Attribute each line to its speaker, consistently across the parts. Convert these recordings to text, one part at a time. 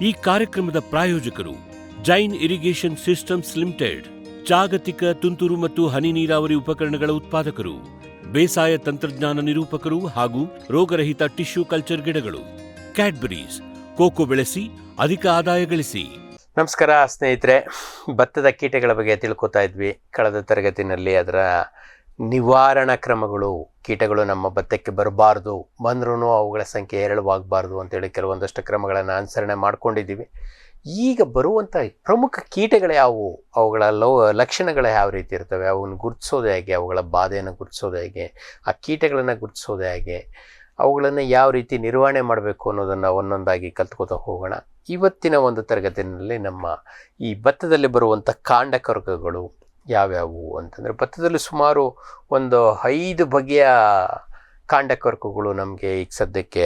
Speaker 1: ಈ ಕಾರ್ಯಕ್ರಮದ ಪ್ರಾಯೋಜಕರು ಜೈನ್ ಇರಿಗೇಷನ್ ಸಿಸ್ಟಮ್ಸ್ ಲಿಮಿಟೆಡ್, ಜಾಗತಿಕ ತುಂತುರು ಮತ್ತು ಹನಿ ನೀರಾವರಿ ಉಪಕರಣಗಳ ಉತ್ಪಾದಕರು, ಬೇಸಾಯ ತಂತ್ರಜ್ಞಾನ ನಿರೂಪಕರು ಹಾಗೂ ರೋಗರಹಿತ ಟಿಶ್ಯೂ ಕಲ್ಚರ್ ಗಿಡಗಳು. ಕ್ಯಾಡ್ಬರೀಸ್, ಕೋಕೋ ಬೆಳೆಸಿ ಅಧಿಕ ಆದಾಯ ಗಳಿಸಿ.
Speaker 2: ನಮಸ್ಕಾರ ಸ್ನೇಹಿತರೆ, ಭತ್ತದ ಕೀಟಗಳ ಬಗ್ಗೆ ತಿಳ್ಕೊತಾ ಇದ್ವಿ. ಕಳೆದ ತರಗತಿನಲ್ಲಿ ಅದರ ನಿವಾರಣಾ ಕ್ರಮಗಳು, ಕೀಟಗಳು ನಮ್ಮ ಭತ್ತಕ್ಕೆ ಬರಬಾರ್ದು, ಬಂದ್ರೂ ಅವುಗಳ ಸಂಖ್ಯೆ ಹೇರಳವಾಗಬಾರ್ದು ಅಂತೇಳಿ ಕೆಲವೊಂದಷ್ಟು ಕ್ರಮಗಳನ್ನು ಅನುಸರಣೆ ಮಾಡ್ಕೊಂಡಿದ್ದೀವಿ. ಈಗ ಬರುವಂಥ ಪ್ರಮುಖ ಕೀಟಗಳು ಯಾವುವು, ಅವುಗಳ ಲಕ್ಷಣಗಳು ಯಾವ ರೀತಿ ಇರ್ತವೆ, ಅವನ್ನು ಗುರುತಿಸೋದು ಹೇಗೆ, ಅವುಗಳ ಬಾಧೆಯನ್ನು ಗುರುತಿಸೋದು ಹೇಗೆ, ಆ ಕೀಟಗಳನ್ನು ಗುರುತಿಸೋದು ಹೇಗೆ, ಅವುಗಳನ್ನು ಯಾವ ರೀತಿ ನಿರ್ವಹಣೆ ಮಾಡಬೇಕು ಅನ್ನೋದನ್ನು ಒಂದೊಂದಾಗಿ ಕಲ್ತ್ಕೋತಾ ಹೋಗೋಣ. ಇವತ್ತಿನ ಒಂದು ತರಗತಿಯಲ್ಲಿ ನಮ್ಮ ಈ ಭತ್ತದಲ್ಲಿ ಬರುವಂಥ ಕಾಂಡಕೊರಕಗಳು ಯಾವ್ಯಾವು ಅಂತಂದರೆ, ಭತ್ತದಲ್ಲಿ ಸುಮಾರು ಒಂದು 5 ಬಗೆಯ ಕಾಂಡಕೊರಕಗಳು ನಮಗೆ ಈಗ ಸದ್ಯಕ್ಕೆ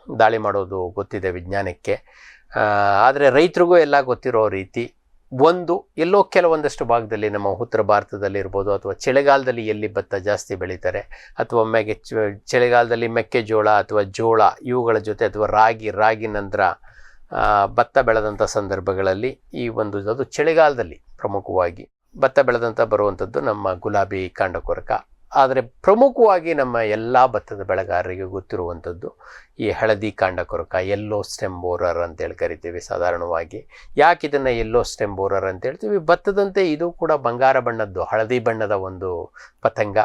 Speaker 2: ದಾಳಿ ಮಾಡೋದು ಗೊತ್ತಿದೆ ವಿಜ್ಞಾನಕ್ಕೆ. ಆದರೆ ರೈತರಿಗೂ ಎಲ್ಲ ಗೊತ್ತಿರೋ ರೀತಿ ಎಲ್ಲೋ ಕೆಲವೊಂದಷ್ಟು ಭಾಗದಲ್ಲಿ ನಮ್ಮ ಉತ್ತರ ಭಾರತದಲ್ಲಿ ಇರ್ಬೋದು, ಅಥವಾ ಚಳಿಗಾಲದಲ್ಲಿ ಎಲ್ಲಿ ಭತ್ತ ಜಾಸ್ತಿ ಬೆಳೀತಾರೆ, ಅಥವಾ ಚಳಿಗಾಲದಲ್ಲಿ ಮೆಕ್ಕೆಜೋಳ ಅಥವಾ ಜೋಳ ಇವುಗಳ ಜೊತೆ, ಅಥವಾ ರಾಗಿ ನಂತರ ಭತ್ತ ಬೆಳೆದಂಥ ಸಂದರ್ಭಗಳಲ್ಲಿ ಅದು ಚಳಿಗಾಲದಲ್ಲಿ ಪ್ರಮುಖವಾಗಿ ಭತ್ತ ಬೆಳೆದಂಥ ಬರುವಂಥದ್ದು ನಮ್ಮ ಗುಲಾಬಿ ಕಾಂಡಕೊರಕ. ಆದರೆ ಪ್ರಮುಖವಾಗಿ ನಮ್ಮ ಎಲ್ಲ ಭತ್ತದ ಬೆಳೆಗಾರರಿಗೆ ಗೊತ್ತಿರುವಂಥದ್ದು ಈ ಹಳದಿ ಕಾಂಡಕೊರಕ, ಯೆಲ್ಲೋ ಸ್ಟೆಮ್ ಬೋರರ್ ಅಂತೇಳಿ ಕರಿತೀವಿ ಸಾಧಾರಣವಾಗಿ. ಯಾಕೆ ಇದನ್ನು ಯೆಲ್ಲೋ ಸ್ಟೆಮ್ ಬೋರರ್ ಅಂತ ಹೇಳ್ತೀವಿ? ಭತ್ತದಂತೆ ಇದು ಕೂಡ ಬಂಗಾರ ಬಣ್ಣದ್ದು, ಹಳದಿ ಬಣ್ಣದ ಒಂದು ಪತಂಗ.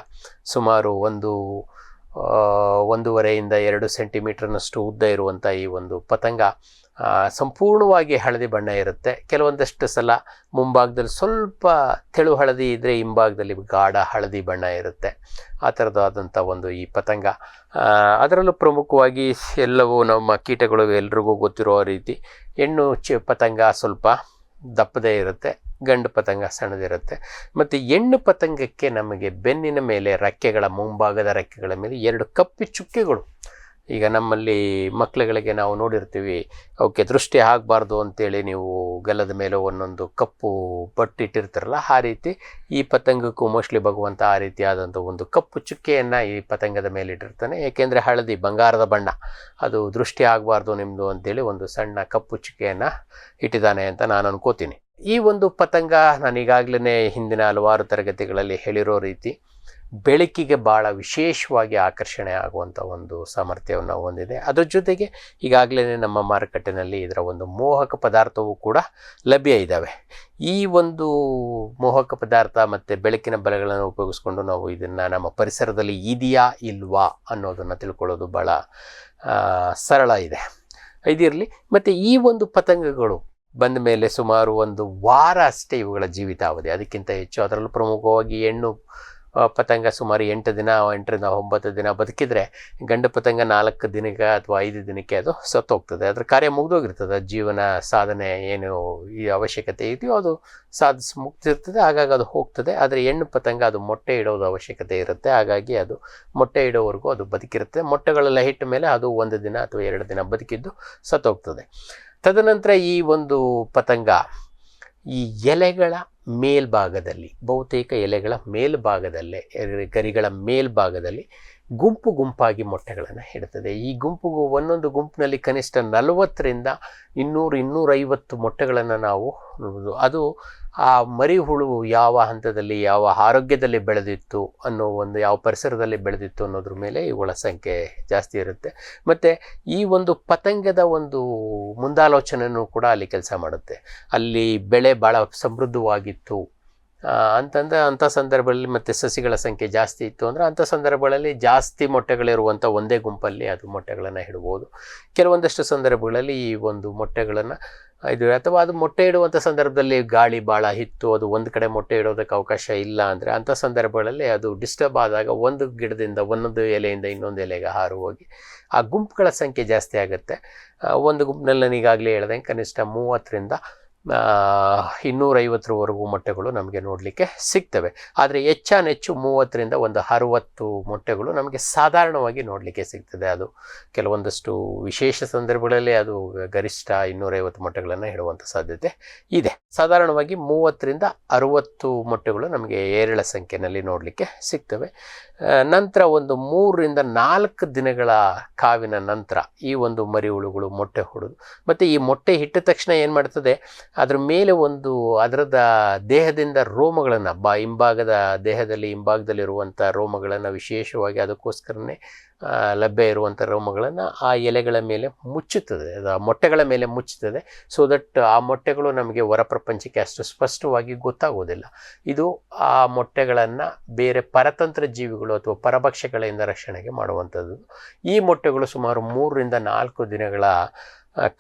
Speaker 2: ಸುಮಾರು 1.5 ಇಂದ 2 ಸೆಂಟಿಮೀಟರ್ನಷ್ಟು ಉದ್ದ ಇರುವಂಥ ಈ ಒಂದು ಪತಂಗ ಸಂಪೂರ್ಣವಾಗಿ ಹಳದಿ ಬಣ್ಣ ಇರುತ್ತೆ. ಕೆಲವೊಂದಷ್ಟು ಸಲ ಮುಂಭಾಗದಲ್ಲಿ ಸ್ವಲ್ಪ ತೆಳು ಹಳದಿ ಇದ್ದರೆ ಹಿಂಭಾಗದಲ್ಲಿ ಗಾಢ ಹಳದಿ ಬಣ್ಣ ಇರುತ್ತೆ. ಆ ಥರದಾದಂಥ ಈ ಪತಂಗ. ಅದರಲ್ಲೂ ಪ್ರಮುಖವಾಗಿ ಎಲ್ಲವೂ ನಮ್ಮ ಕೀಟಗಳು ಎಲ್ರಿಗೂ ಗೊತ್ತಿರೋ ರೀತಿ, ಹೆಣ್ಣು ಪತಂಗ ಸ್ವಲ್ಪ ದಪ್ಪದೇ ಇರುತ್ತೆ, ಗಂಡು ಪತಂಗ ಸಣ್ಣದಿರುತ್ತೆ. ಮತ್ತು ಹೆಣ್ಣು ಪತಂಗಕ್ಕೆ ನಮಗೆ ಬೆನ್ನಿನ ಮೇಲೆ ಮುಂಭಾಗದ ರೆಕ್ಕೆಗಳ ಮೇಲೆ 2 ಕಪ್ಪು ಚುಕ್ಕೆಗಳು. ಈಗ ನಮ್ಮಲ್ಲಿ ಮಕ್ಕಳುಗಳಿಗೆ ನಾವು ನೋಡಿರ್ತೀವಿ, ಅವಕ್ಕೆ ದೃಷ್ಟಿ ಆಗಬಾರ್ದು ಅಂತೇಳಿ ನೀವು ಗಲ್ಲದ ಮೇಲೆ ಒಂದೊಂದು ಕಪ್ಪು ಬಟ್ಟಿಟ್ಟಿರ್ತಾರಲ್ಲ, ಆ ರೀತಿ ಈ ಪತಂಗಕ್ಕೂ ಮೋಸ್ಟ್ಲಿ ಭಗವಂತ ಆ ರೀತಿಯಾದಂಥ ಒಂದು ಕಪ್ಪು ಚುಕ್ಕೆಯನ್ನು ಈ ಪತಂಗದ ಮೇಲೆ ಇಟ್ಟಿರ್ತಾನೆ. ಏಕೆಂದರೆ ಹಳದಿ ಬಂಗಾರದ ಬಣ್ಣ, ಅದು ದೃಷ್ಟಿ ಆಗಬಾರ್ದು ನಿಮ್ಮದು ಅಂತೇಳಿ ಒಂದು ಸಣ್ಣ ಕಪ್ಪು ಚುಕ್ಕೆಯನ್ನು ಇಟ್ಟಿದ್ದಾನೆ ಅಂತ ನಾನು ಅನ್ಕೋತೀನಿ. ಈ ಒಂದು ಪತಂಗ ನಾನು ಈಗಾಗಲೇ ಹಿಂದಿನ ಹಲವಾರು ತರಗತಿಗಳಲ್ಲಿ ಹೇಳಿರೋ ರೀತಿ ಬೆಳಕಿಗೆ ಭಾಳ ವಿಶೇಷವಾಗಿ ಆಕರ್ಷಣೆ ಆಗುವಂಥ ಒಂದು ಸಾಮರ್ಥ್ಯವನ್ನು ಹೊಂದಿದೆ. ಅದ್ರ ಜೊತೆಗೆ ಈಗಾಗಲೇ ನಮ್ಮ ಮಾರುಕಟ್ಟೆಯಲ್ಲಿ ಇದರ ಒಂದು ಮೋಹಕ ಪದಾರ್ಥವೂ ಕೂಡ ಲಭ್ಯ ಇದ್ದಾವೆ. ಈ ಒಂದು ಮೋಹಕ ಪದಾರ್ಥ ಮತ್ತು ಬೆಳಕಿನ ಬಲೆಗಳನ್ನು ಉಪಯೋಗಿಸ್ಕೊಂಡು ನಾವು ಇದನ್ನು ನಮ್ಮ ಪರಿಸರದಲ್ಲಿ ಇದೆಯಾ ಇಲ್ವಾ ಅನ್ನೋದನ್ನು ತಿಳ್ಕೊಳ್ಳೋದು ಭಾಳ ಸರಳ ಇದೆ. ಇದಿರಲಿ. ಮತ್ತು ಈ ಒಂದು ಪತಂಗಗಳು ಬಂದ ಮೇಲೆ ಸುಮಾರು 1 ವಾರ ಅಷ್ಟೇ ಇವುಗಳ ಜೀವಿತಾವಧಿ, ಅದಕ್ಕಿಂತ ಹೆಚ್ಚು. ಅದರಲ್ಲೂ ಪ್ರಮುಖವಾಗಿ ಹೆಣ್ಣು ಪತಂಗ ಸುಮಾರು 8 ದಿನ, 8ರಿಂದ 9 ದಿನ ಬದುಕಿದ್ರೆ, ಗಂಡು ಪತಂಗ 4 ದಿನಕ್ಕೆ ಅಥವಾ 5 ದಿನಕ್ಕೆ ಅದು ಸತ್ತೋಗ್ತದೆ. ಅದರ ಕಾರ್ಯ ಮುಗಿದೋಗಿರ್ತದೆ. ಜೀವನ ಸಾಧನೆ ಏನು ಈ ಅವಶ್ಯಕತೆ ಇದೆಯೋ ಅದು ಮುಗ್ದಿರ್ತದೆ, ಹಾಗಾಗಿ ಅದು ಹೋಗ್ತದೆ. ಆದರೆ ಹೆಣ್ಣು ಪತಂಗ ಅದು ಮೊಟ್ಟೆ ಇಡೋದು ಅವಶ್ಯಕತೆ ಇರುತ್ತೆ, ಹಾಗಾಗಿ ಅದು ಮೊಟ್ಟೆ ಇಡೋವರೆಗೂ ಅದು ಬದುಕಿರುತ್ತೆ. ಮೊಟ್ಟೆಗಳೆಲ್ಲ ಇಟ್ಟ ಮೇಲೆ ಅದು 1 ದಿನ ಅಥವಾ 2 ದಿನ ಬದುಕಿದ್ದು ಸತ್ತೋಗ್ತದೆ. ತದನಂತರ ಈ ಒಂದು ಪತಂಗ ಈ ಎಲೆಗಳ ಮೇಲ್ಭಾಗದಲ್ಲಿ, ಬಹುತೇಕ ಎಲೆಗಳ ಮೇಲ್ಭಾಗದಲ್ಲೇ, ಗರಿಗಳ ಮೇಲ್ಭಾಗದಲ್ಲಿ ಗುಂಪಾಗಿ ಮೊಟ್ಟೆಗಳನ್ನು ಇಡ್ತದೆ. ಈ ಒಂದೊಂದು ಗುಂಪಿನಲ್ಲಿ ಕನಿಷ್ಠ 40ರಿಂದ 200-250 ಮೊಟ್ಟೆಗಳನ್ನು ನಾವು ನೋಡ್ಬೋದು. ಅದು ಆ ಮರಿಹುಳು ಯಾವ ಹಂತದಲ್ಲಿ, ಯಾವ ಆರೋಗ್ಯದಲ್ಲಿ ಬೆಳೆದಿತ್ತು ಯಾವ ಪರಿಸರದಲ್ಲಿ ಬೆಳೆದಿತ್ತು ಅನ್ನೋದ್ರ ಮೇಲೆ ಇವುಗಳ ಸಂಖ್ಯೆ ಜಾಸ್ತಿ ಇರುತ್ತೆ. ಮತ್ತು ಈ ಒಂದು ಪತಂಗದ ಮುಂದಾಲೋಚನೆಯೂ ಕೂಡ ಅಲ್ಲಿ ಕೆಲಸ ಮಾಡುತ್ತೆ. ಅಲ್ಲಿ ಬೆಳೆ ಭಾಳ ಸಮೃದ್ಧವಾಗಿತ್ತು ಅಂಥ ಸಂದರ್ಭದಲ್ಲಿ, ಮತ್ತು ಸಸಿಗಳ ಸಂಖ್ಯೆ ಜಾಸ್ತಿ ಇತ್ತು ಅಂದರೆ ಅಂಥ ಸಂದರ್ಭಗಳಲ್ಲಿ ಜಾಸ್ತಿ ಮೊಟ್ಟೆಗಳಿರುವಂಥ ಒಂದೇ ಗುಂಪಲ್ಲಿ ಅದು ಮೊಟ್ಟೆಗಳನ್ನು ಇಡ್ಬೋದು. ಕೆಲವೊಂದಷ್ಟು ಸಂದರ್ಭಗಳಲ್ಲಿ ಈ ಒಂದು ಮೊಟ್ಟೆಗಳನ್ನು ಅಥವಾ ಅದು ಮೊಟ್ಟೆ ಇಡುವಂಥ ಸಂದರ್ಭದಲ್ಲಿ ಗಾಳಿ ಭಾಳ ಇತ್ತು, ಅದು ಒಂದು ಕಡೆ ಮೊಟ್ಟೆ ಇಡೋದಕ್ಕೆ ಅವಕಾಶ ಇಲ್ಲ ಅಂದರೆ ಅಂಥ ಸಂದರ್ಭಗಳಲ್ಲಿ ಅದು ಡಿಸ್ಟರ್ಬ್ ಆದಾಗ ಒಂದು ಗಿಡದಿಂದ ಒಂದೊಂದು ಎಲೆಯಿಂದ ಇನ್ನೊಂದು ಎಲೆಗೆ ಹಾರು ಹೋಗಿ ಆ ಗುಂಪುಗಳ ಸಂಖ್ಯೆ ಜಾಸ್ತಿ ಆಗುತ್ತೆ. ಒಂದು ಗುಂಪಿನಲ್ಲಿ ನಾನು ಈಗಾಗಲೇ ಹೇಳ್ದಂಗೆ ಕನಿಷ್ಠ 30ರಿಂದ 250ವರೆಗೂ ಮೊಟ್ಟೆಗಳು ನಮಗೆ ನೋಡಲಿಕ್ಕೆ ಸಿಗ್ತವೆ. ಆದರೆ ಹೆಚ್ಚಾನೆಚ್ಚು 30ರಿಂದ ಒಂದು 60 ಮೊಟ್ಟೆಗಳು ನಮಗೆ ಸಾಧಾರಣವಾಗಿ ನೋಡಲಿಕ್ಕೆ ಸಿಗ್ತದೆ. ಅದು ಕೆಲವೊಂದಷ್ಟು ವಿಶೇಷ ಸಂದರ್ಭಗಳಲ್ಲಿ ಅದು ಗರಿಷ್ಠ 250 ಮೊಟ್ಟೆಗಳನ್ನು ಇಡುವಂಥ ಸಾಧ್ಯತೆ ಇದೆ. ಸಾಧಾರಣವಾಗಿ 30ರಿಂದ 60 ಮೊಟ್ಟೆಗಳು ನಮಗೆ ಏರಳ ಸಂಖ್ಯೆಯಲ್ಲಿ ನೋಡಲಿಕ್ಕೆ ಸಿಗ್ತವೆ. ನಂತರ ಒಂದು 3ರಿಂದ 4 ದಿನಗಳ ಕಾವಿನ ನಂತರ ಈ ಒಂದು ಮರಿಹುಳುಗಳು ಮೊಟ್ಟೆ ಹೊಡೆದು, ಮತ್ತು ಈ ಮೊಟ್ಟೆ ಇಟ್ಟ ತಕ್ಷಣ ಏನು ಮಾಡ್ತದೆ, ಅದ್ರ ಮೇಲೆ ಒಂದು ಅದರದ ದೇಹದಿಂದ ರೋಮಗಳನ್ನು ಹಿಂಭಾಗದ ದೇಹದಲ್ಲಿ ಹಿಂಭಾಗದಲ್ಲಿರುವಂಥ ರೋಮಗಳನ್ನು ವಿಶೇಷವಾಗಿ ಅದಕ್ಕೋಸ್ಕರನೇ ಲಭ್ಯ ಇರುವಂಥ ರೋಮಗಳನ್ನು ಆ ಎಲೆಗಳ ಮೇಲೆ ಮುಚ್ಚುತ್ತದೆ, ಅದು ಮೊಟ್ಟೆಗಳ ಮೇಲೆ ಮುಚ್ಚುತ್ತದೆ. ಸೊ ದಟ್ ಆ ಮೊಟ್ಟೆಗಳು ನಮಗೆ ಹೊರ ಪ್ರಪಂಚಕ್ಕೆ ಅಷ್ಟು ಸ್ಪಷ್ಟವಾಗಿ ಗೊತ್ತಾಗೋದಿಲ್ಲ. ಇದು ಆ ಮೊಟ್ಟೆಗಳನ್ನು ಬೇರೆ ಪರತಂತ್ರ ಜೀವಿಗಳು ಅಥವಾ ಪರಭಕ್ಷಗಳಿಂದ ರಕ್ಷಣೆಗೆ ಮಾಡುವಂಥದ್ದು. ಈ ಮೊಟ್ಟೆಗಳು ಸುಮಾರು 3ರಿಂದ 4 ದಿನಗಳ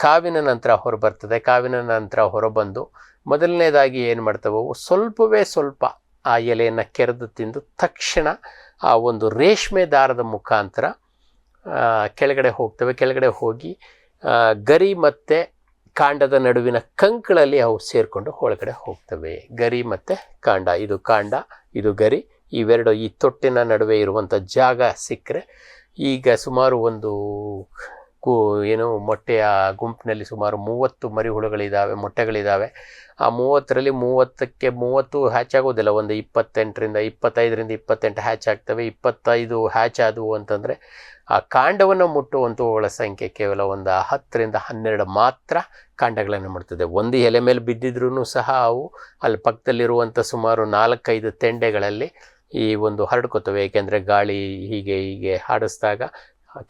Speaker 2: ಕಾವಿನ ನಂತರ ಹೊರಬರ್ತದೆ. ಕಾವಿನ ನಂತರ ಹೊರಬಂದು ಮೊದಲನೇದಾಗಿ ಏನು ಮಾಡ್ತವೆ, ಸ್ವಲ್ಪ ಆ ಎಲೆಯನ್ನು ಕೆರೆದು ತಿಂದು ತಕ್ಷಣ ಆ ಒಂದು ರೇಷ್ಮೆ ದಾರದ ಮುಖಾಂತರ ಕೆಳಗಡೆ ಹೋಗ್ತವೆ. ಕೆಳಗಡೆ ಹೋಗಿ ಗರಿ ಮತ್ತು ಕಾಂಡದ ನಡುವಿನ ಕಂಕಳಲ್ಲಿ ಅವು ಸೇರಿಕೊಂಡು ಒಳಗಡೆ ಹೋಗ್ತವೆ. ಗರಿ ಮತ್ತು ಕಾಂಡ, ಇದು ಗರಿ, ಇವೆರಡು ಈ ತೊಟ್ಟಿನ ನಡುವೆ ಇರುವಂಥ ಜಾಗ ಸಿಕ್ಕರೆ, ಈಗ ಸುಮಾರು ಒಂದು ಮೊಟ್ಟೆಯ ಗುಂಪಿನಲ್ಲಿ ಸುಮಾರು 30 ಮರಿಹುಳುಗಳಿದ್ದಾವೆ, ಮೊಟ್ಟೆಗಳಿದ್ದಾವೆ. ಆ 30ರಲ್ಲಿ 30 ಹ್ಯಾಚ್ ಆಗೋದಿಲ್ಲ, ಒಂದು 25ರಿಂದ 28 ಹ್ಯಾಚ್ ಆಗ್ತವೆ. 25 ಹ್ಯಾಚ್ ಆದವು ಅಂತಂದರೆ ಆ ಕಾಂಡವನ್ನು ಮುಟ್ಟುವಂಥವುಗಳ ಸಂಖ್ಯೆ ಕೇವಲ ಒಂದು 10ರಿಂದ 12 ಮಾತ್ರ ಕಾಂಡಗಳನ್ನು ಮುಟ್ತದೆ. ಒಂದು ಎಲೆ ಮೇಲೆ ಬಿದ್ದಿದ್ರೂ ಸಹ ಅವು ಅಲ್ಲಿ ಪಕ್ಕದಲ್ಲಿರುವಂಥ ಸುಮಾರು 4-5 ತೆಂಡೆಗಳಲ್ಲಿ ಈ ಒಂದು ಹರಡ್ಕೋತವೆ. ಏಕೆಂದರೆ ಗಾಳಿ ಹೀಗೆ ಹಾಡಿಸಿದಾಗ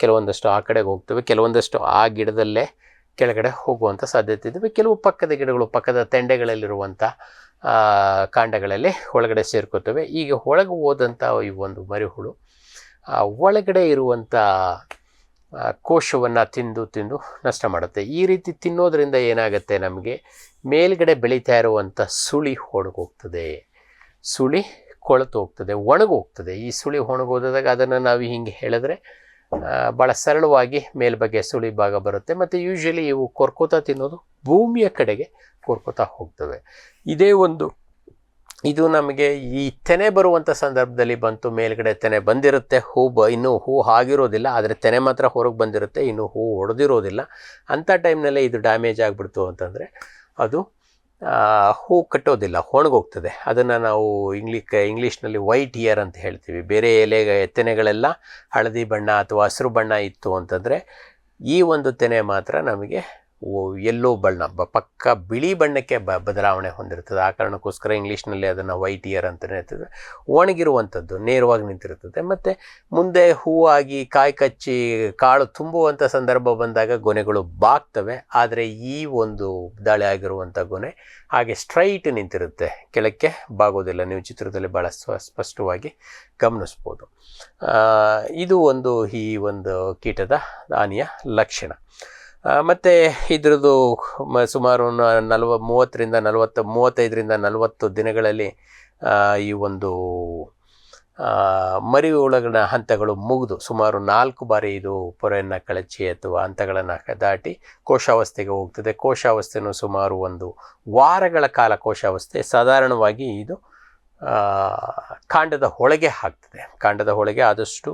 Speaker 2: ಕೆಲವೊಂದಷ್ಟು ಆ ಕಡೆಗೆ ಹೋಗ್ತವೆ, ಕೆಲವೊಂದಷ್ಟು ಆ ಗಿಡದಲ್ಲೇ ಕೆಳಗಡೆ ಹೋಗುವಂಥ ಸಾಧ್ಯತೆ ಇದ್ದಾವೆ. ಕೆಲವು ಪಕ್ಕದ ಗಿಡಗಳು, ಪಕ್ಕದ ತೆಂಡೆಗಳಲ್ಲಿರುವಂಥ ಕಾಂಡಗಳಲ್ಲಿ ಒಳಗಡೆ ಸೇರ್ಕೋತವೆ. ಈಗ ಒಳಗೆ ಹೋದಂಥ ಈ ಒಂದು ಮರಿಹುಳು ಒಳಗಡೆ ಇರುವಂಥ ಕೋಶವನ್ನು ತಿಂದು ನಷ್ಟ ಮಾಡುತ್ತೆ. ಈ ರೀತಿ ತಿನ್ನೋದ್ರಿಂದ ಏನಾಗುತ್ತೆ, ನಮಗೆ ಮೇಲ್ಗಡೆ ಬೆಳೀತಾ ಇರುವಂಥ ಸುಳಿ ಒಣಗೋಗ್ತದೆ, ಸುಳಿ ಕೊಳೆತು ಹೋಗ್ತದೆ, ಒಣಗೋಗ್ತದೆ. ಈ ಸುಳಿ ಒಣಗೋದಾಗ ಅದನ್ನು ನಾವು ಹಿಂಗೆ ಹೇಳಿದ್ರೆ ಭಾಳ ಸರಳವಾಗಿ ಮೇಲ್ಬಗ್ಗೆ ಸುಳಿ ಭಾಗ ಬರುತ್ತೆ. ಮತ್ತು ಯೂಶ್ವಲಿ ಇವು ಕೊರ್ಕೋತಾ ತಿನ್ನೋದು ಭೂಮಿಯ ಕಡೆಗೆ ಕೊರ್ಕೋತಾ ಹೋಗ್ತವೆ. ಇದು ನಮಗೆ ಈ ತೆನೆ ಬರುವಂಥ ಸಂದರ್ಭದಲ್ಲಿ ಬಂತು, ಮೇಲ್ಗಡೆ ತೆನೆ ಬಂದಿರುತ್ತೆ, ಇನ್ನೂ ಹೂ ಆಗಿರೋದಿಲ್ಲ, ಆದರೆ ತೆನೆ ಮಾತ್ರ ಹೊರಗೆ ಬಂದಿರುತ್ತೆ, ಇನ್ನೂ ಹೂ ಹೊಡೆದಿರೋದಿಲ್ಲ. ಅಂಥ ಟೈಮ್ನಲ್ಲೇ ಇದು ಡ್ಯಾಮೇಜ್ ಆಗಿಬಿಡ್ತು ಅಂತಂದರೆ ಅದು ಹೂ ಕಟ್ಟೋದಿಲ್ಲ, ಒಣಗೋಗ್ತದೆ. ಅದನ್ನು ನಾವು ಇಂಗ್ಲೀಷ್ನಲ್ಲಿ ವೈಟ್ ಇಯರ್ ಅಂತ ಹೇಳ್ತೀವಿ. ಬೇರೆ ತೆನೆಗಳೆಲ್ಲ ಹಳದಿ ಬಣ್ಣ ಅಥವಾ ಹಸಿರು ಬಣ್ಣ ಇತ್ತು ಅಂತಂದರೆ ಈ ಒಂದು ತೆನೆ ಮಾತ್ರ ನಮಗೆ ಎಲ್ಲೋ ಬಣ್ಣ, ಪಕ್ಕ ಬಿಳಿ ಬಣ್ಣಕ್ಕೆ ಬದಲಾವಣೆ ಹೊಂದಿರ್ತದೆ. ಆ ಕಾರಣಕ್ಕೋಸ್ಕರ ಇಂಗ್ಲೀಷ್ನಲ್ಲಿ ಅದನ್ನು ವೈಟ್ ಇಯರ್ ಅಂತಲೇ ಹೇಳ್ತದೆ. ಒಣಗಿರುವಂಥದ್ದು ನೇರವಾಗಿ ನಿಂತಿರ್ತದೆ. ಮತ್ತು ಮುಂದೆ ಹೂವಾಗಿ ಕಾಯಿ ಕಚ್ಚಿ ಕಾಳು ತುಂಬುವಂಥ ಸಂದರ್ಭ ಬಂದಾಗ ಗೊನೆಗಳು ಬಾಗ್ತವೆ. ಆದರೆ ಈ ಒಂದು ದಾಳಿ ಆಗಿರುವಂಥ ಗೊನೆ ಹಾಗೆ ಸ್ಟ್ರೈಟ್ ನಿಂತಿರುತ್ತೆ, ಕೆಳಕ್ಕೆ ಬಾಗೋದಿಲ್ಲ. ನೀವು ಚಿತ್ರದಲ್ಲಿ ಭಾಳ ಸ್ಪಷ್ಟವಾಗಿ ಗಮನಿಸ್ಬೋದು. ಇದು ಈ ಒಂದು ಕೀಟದ ಹಾನಿಯ ಲಕ್ಷಣ. ಮತ್ತು ಇದರದ್ದು ಸುಮಾರು 35ರಿಂದ 40 ದಿನಗಳಲ್ಲಿ ಈ ಒಂದು ಮರಿಹುಳುಗಳ ಹಂತಗಳು ಮುಗಿದು ಸುಮಾರು 4 ಬಾರಿ ಇದು ಪೊರೆಯನ್ನು ಕಳಚಿ ಅಥವಾ ಹಂತಗಳನ್ನು ದಾಟಿ ಕೋಶಾವಸ್ಥೆಗೆ ಹೋಗ್ತದೆ. ಕೋಶಾವಸ್ಥೆಯೂ ಸುಮಾರು ಒಂದು ವಾರಗಳ ಕಾಲ ಕೋಶಾವಸ್ಥೆ. ಸಾಧಾರಣವಾಗಿ ಇದು ಕಾಂಡದ ಒಳಗೆ ಹಾಕ್ತದೆ. ಕಾಂಡದ ಒಳಗೆ ಆದಷ್ಟು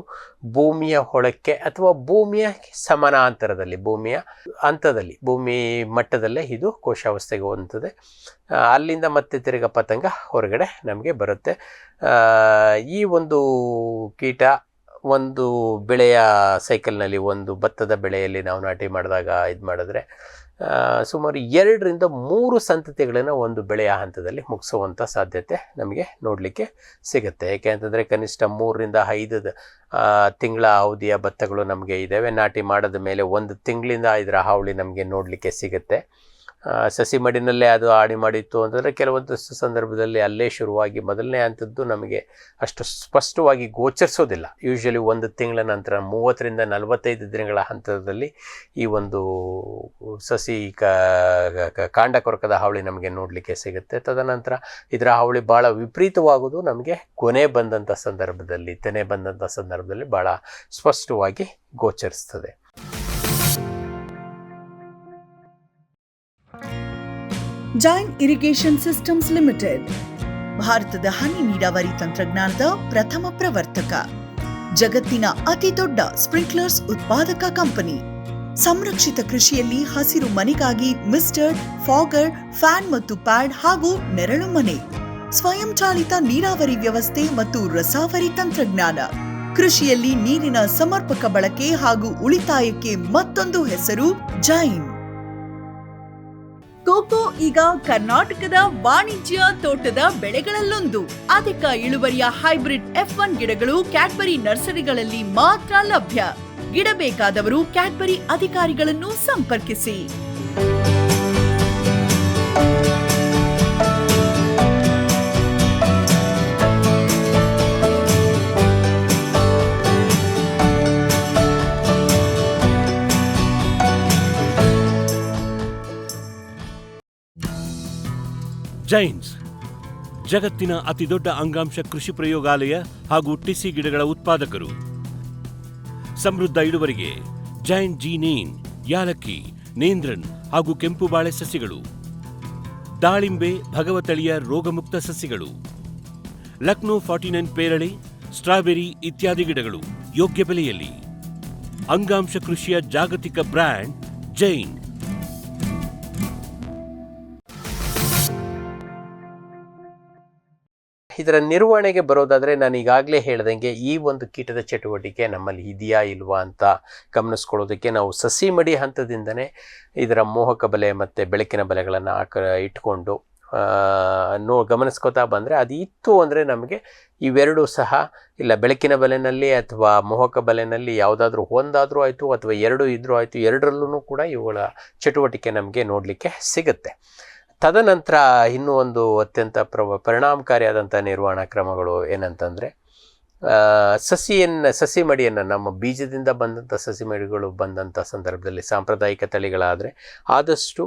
Speaker 2: ಭೂಮಿಯ ಒಳಕ್ಕೆ ಅಥವಾ ಭೂಮಿಯ ಸಮಾನಾಂತರದಲ್ಲಿ, ಭೂಮಿಯ ಹಂತದಲ್ಲಿ, ಭೂಮಿ ಮಟ್ಟದಲ್ಲೇ ಇದು ಕೋಶಾವಸ್ಥೆಗೆ ಹೊಂದುತ್ತದೆ. ಅಲ್ಲಿಂದ ಮತ್ತೆ ತಿರುಗ ಪತಂಗ ಹೊರಗಡೆ ನಮಗೆ ಬರುತ್ತೆ. ಈ ಒಂದು ಕೀಟ ಒಂದು ಬೆಳೆಯ ಸೈಕಲ್ನಲ್ಲಿ, ಒಂದು ಭತ್ತದ ಬೆಳೆಯಲ್ಲಿ ನಾವು ನಾಟಿ ಮಾಡಿದಾಗ ಮಾಡಿದ್ರೆ ಸುಮಾರು 2ರಿಂದ 3 ಸಂತತಿಗಳನ್ನು ಒಂದು ಬೆಳೆಯ ಹಂತದಲ್ಲಿ ಮುಗಿಸುವಂಥ ಸಾಧ್ಯತೆ ನಮಗೆ ನೋಡಲಿಕ್ಕೆ ಸಿಗುತ್ತೆ. ಏಕೆ ಅಂತಂದರೆ ಕನಿಷ್ಠ 3ರಿಂದ 5 ತಿಂಗಳ ಅವಧಿಯ ಭತ್ತಗಳು ನಮಗೆ ಇದ್ದಾವೆ. ನಾಟಿ ಮಾಡಿದ ಮೇಲೆ 1 ತಿಂಗಳಿಂದ ಇದರ ಹಾವಳಿ ನಮಗೆ ನೋಡಲಿಕ್ಕೆ ಸಿಗುತ್ತೆ. ಸಸಿ ಮಡಿನಲ್ಲೇ ಅದು ಹಾನಿ ಮಾಡಿತ್ತು ಅಂತಂದರೆ ಕೆಲವೊಂದಷ್ಟು ಸಂದರ್ಭದಲ್ಲಿ ಅಲ್ಲೇ ಶುರುವಾಗಿ ಮೊದಲನೇ ಹಂತದ್ದು ನಮಗೆ ಅಷ್ಟು ಸ್ಪಷ್ಟವಾಗಿ ಗೋಚರಿಸೋದಿಲ್ಲ. ಯೂಶ್ವಲಿ 1 ತಿಂಗಳ ನಂತರ 30ರಿಂದ 45 ದಿನಗಳ ಹಂತದಲ್ಲಿ ಈ ಒಂದು ಸಸಿ ಕಾಂಡ ಕೊರಕದ ಹಾವಳಿ ನಮಗೆ ನೋಡಲಿಕ್ಕೆ ಸಿಗುತ್ತೆ. ತದನಂತರ ಇದರ ಹಾವಳಿ ಭಾಳ ವಿಪರೀತವಾಗೋದು ನಮಗೆ ಕೊನೆ ಬಂದಂಥ ಸಂದರ್ಭದಲ್ಲಿ, ತೆನೆ ಬಂದಂಥ ಸಂದರ್ಭದಲ್ಲಿ ಭಾಳ ಸ್ಪಷ್ಟವಾಗಿ ಗೋಚರಿಸ್ತದೆ.
Speaker 3: ಜೈನ್ ಇರಿಗೇಷನ್ ಸಿಸ್ಟಮ್ಸ್ ಲಿಮಿಟೆಡ್ ಭಾರತದ ಹನಿ ನೀರಾವರಿ ತಂತ್ರಜ್ಞಾನದ ಪ್ರಥಮ ಪ್ರವರ್ತಕ, ಜಗತ್ತಿನ ಅತಿ ದೊಡ್ಡ ಸ್ಪ್ರಿಂಕ್ಲರ್ಸ್ ಉತ್ಪಾದಕ ಕಂಪನಿ. ಸಂರಕ್ಷಿತ ಕೃಷಿಯಲ್ಲಿ ಹಸಿರು ಮನೆಗಾಗಿ ಮಿಸ್ಟರ್, ಫಾಗರ್, ಫ್ಯಾನ್ ಮತ್ತು ಪ್ಯಾಡ್ ಹಾಗೂ ನೆರಳು ಮನೆ, ಸ್ವಯಂ ಚಾಲಿತ ನೀರಾವರಿ ವ್ಯವಸ್ಥೆ ಮತ್ತು ರಸಾವರಿ ತಂತ್ರಜ್ಞಾನ. ಕೃಷಿಯಲ್ಲಿ ನೀರಿನ ಸಮರ್ಪಕ ಬಳಕೆ ಹಾಗೂ ಉಳಿತಾಯಕ್ಕೆ ಮತ್ತೊಂದು ಹೆಸರು ಜೈನ್. ಕೋಕೋ ಈಗ ಕರ್ನಾಟಕದ ವಾಣಿಜ್ಯ ತೋಟದ ಬೆಳೆಗಳಲ್ಲೊಂದು. ಅಧಿಕ ಇಳುವರಿಯ ಹೈಬ್ರಿಡ್ F1 ಗಿಡಗಳು ಕ್ಯಾಡ್ಬರಿ ನರ್ಸರಿಗಳಲ್ಲಿ ಮಾತ್ರ ಲಭ್ಯ. ಗಿಡ ಬೇಕಾದವರು ಕ್ಯಾಡ್ಬರಿ ಅಧಿಕಾರಿಗಳನ್ನು ಸಂಪರ್ಕಿಸಿ.
Speaker 1: ಜೈನ್ಸ್ ಜಗತ್ತಿನ ಅತಿದೊಡ್ಡ ಅಂಗಾಂಶ ಕೃಷಿ ಪ್ರಯೋಗಾಲಯ ಹಾಗೂ ಟಿಸಿ ಗಿಡಗಳ ಉತ್ಪಾದಕರು. ಸಮೃದ್ಧ ಇಳುವರಿಗೆ ಜೈನ್ ಜೀನೇನ್, ಯಾಲಕ್ಕಿ, ನೇಂದ್ರನ್ ಹಾಗೂ ಕೆಂಪು ಬಾಳೆ ಸಸಿಗಳು, ದಾಳಿಂಬೆ, ಭಗವತಳಿಯ ರೋಗಮುಕ್ತ ಸಸಿಗಳು, ಲಕ್ನೋ 49 ಪೇರಳೆ, ಸ್ಟ್ರಾಬೆರಿ ಇತ್ಯಾದಿ ಗಿಡಗಳು ಯೋಗ್ಯ ಬೆಲೆಯಲ್ಲಿ. ಅಂಗಾಂಶ ಕೃಷಿಯ ಜಾಗತಿಕ ಬ್ರ್ಯಾಂಡ್ ಜೈನ್.
Speaker 2: ಇದರ ನಿರ್ವಹಣೆಗೆ ಬರೋದಾದರೆ ನಾನು ಈಗಾಗಲೇ ಹೇಳ್ದಂಗೆ ಈ ಒಂದು ಕೀಟದ ಚಟುವಟಿಕೆ ನಮ್ಮಲ್ಲಿ ಇದೆಯಾ ಇಲ್ವಾ ಅಂತ ಗಮನಿಸ್ಕೊಳ್ಳೋದಕ್ಕೆ ನಾವು ಸಸಿ ಮಡಿ ಹಂತದಿಂದನೇ ಇದರ ಮೋಹಕ ಬಲೆ ಮತ್ತು ಬೆಳಕಿನ ಬಲೆಗಳನ್ನು ಇಟ್ಕೊಂಡು ಗಮನಿಸ್ಕೋತಾ ಬಂದರೆ ಅದು ಇತ್ತು ಅಂದರೆ ನಮಗೆ ಇವೆರಡೂ ಸಹ ಇಲ್ಲ ಬೆಳಕಿನ ಬಲೆನಲ್ಲಿ ಅಥವಾ ಮೋಹಕ ಬಲೆನಲ್ಲಿ ಯಾವುದಾದ್ರೂ ಒಂದಾದರೂ ಆಯಿತು ಅಥವಾ ಎರಡು ಇದ್ರೂ ಆಯಿತು, ಎರಡರಲ್ಲೂ ಕೂಡ ಇವುಗಳ ಚಟುವಟಿಕೆ ನಮಗೆ ನೋಡಲಿಕ್ಕೆ ಸಿಗುತ್ತೆ. ತದನಂತರ ಇನ್ನೂ ಒಂದು ಅತ್ಯಂತ ಪರಿಣಾಮಕಾರಿಯಾದಂಥ ನಿರ್ವಹಣಾ ಕ್ರಮಗಳು ಏನಂತಂದರೆ, ಸಸಿ ಮಡಿಯನ್ನು ನಮ್ಮ ಬೀಜದಿಂದ ಬಂದಂಥ ಸಸಿ ಮಡಿಗಳು ಬಂದಂಥ ಸಂದರ್ಭದಲ್ಲಿ ಸಾಂಪ್ರದಾಯಿಕ ತಳಿಗಳಾದರೆ ಆದಷ್ಟು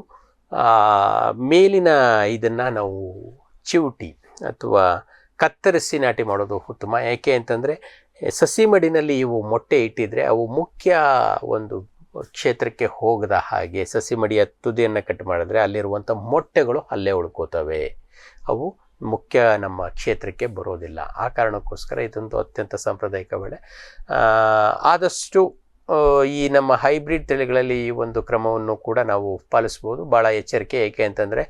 Speaker 2: ಮೇಲಿನ ಇದನ್ನು ನಾವು ಚಿವುಟಿ ಅಥವಾ ಕತ್ತರಿಸಿ ನಾಟಿ ಮಾಡೋದು ಉತ್ತಮ. ಯಾಕೆ ಅಂತಂದರೆ ಸಸಿ ಮಡಿನಲ್ಲಿ ಇವು ಮೊಟ್ಟೆ ಇಟ್ಟಿದ್ರೆ ಅವು ಮುಖ್ಯ ಒಂದು ಕ್ಷೇತ್ರಕ್ಕೆ ಹೋಗದ ಹಾಗೆ ಸಸಿ ಮಡಿಯ ತುದಿಯನ್ನು ಕಟ್ ಮಾಡಿದ್ರೆ ಅಲ್ಲಿರುವಂಥ ಮೊಟ್ಟೆಗಳು ಅಲ್ಲೇ ಉಳ್ಕೋತವೆ, ಅವು ಮುಖ್ಯ ನಮ್ಮ ಕ್ಷೇತ್ರಕ್ಕೆ ಬರೋದಿಲ್ಲ. ಆ ಕಾರಣಕ್ಕೋಸ್ಕರ ಇದೊಂದು ಅತ್ಯಂತ ಸಾಂಪ್ರದಾಯಿಕ ಬೆಳೆ. ಆದಷ್ಟು ಈ ನಮ್ಮ ಹೈಬ್ರಿಡ್ ತಳಿಗಳಲ್ಲಿ ಈ ಒಂದು ಕ್ರಮವನ್ನು ಕೂಡ ನಾವು ಪಾಲಿಸ್ಬೋದು. ಭಾಳ ಎಚ್ಚರಿಕೆ. ಏಕೆ ಅಂತಂದರೆ